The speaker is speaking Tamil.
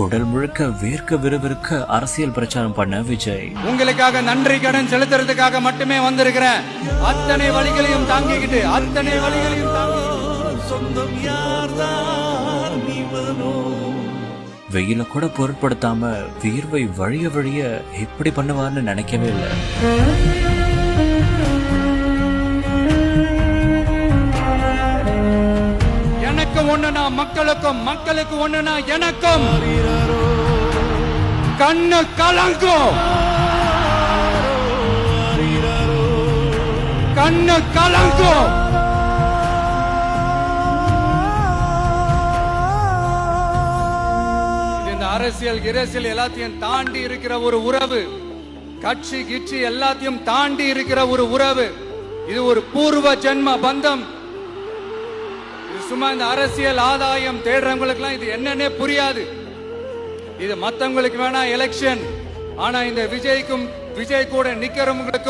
உடல் முழுக்க வேர்க்க விறுவிறுக்க அரசியல் பிரச்சாரம் பண்ண விஜய். உங்களுக்காக நன்றி கடன் செலுத்துறதுக்காக மட்டுமே வந்திருக்கிறேன். அத்தனை வழிகளையும் தாங்கிக்கிட்டு வெயில கூட பொருட்படுத்தாம வியர்வை வழிய வழிய எப்படி பண்ணுவார்னு நினைக்கவே இல்லை. எனக்கு ஒண்ணுனா மக்களுக்கும், மக்களுக்கு ஒண்ணுனா எனக்கும். கண்ணு கலங்கும், கண்ணு கலங்கும். இந்த அரசியல் கிரசியல் எல்லாத்தையும் தாண்டி இருக்கிற ஒரு உறவு, கட்சி கிட்சி எல்லாத்தையும் தாண்டி இருக்கிற ஒரு உறவு. இது ஒரு பூர்வ ஜென்ம பந்தம். சும்மா இந்த அரசியல் ஆதாயம் தேடுறவங்களுக்குலாம் இது என்னன்னே புரியாது. இது மத்தவங்களுக்கு வேணா எலெக்ஷன். ஆனா இந்த விஜய் கூட நிக்கிறவங்களுக்கும்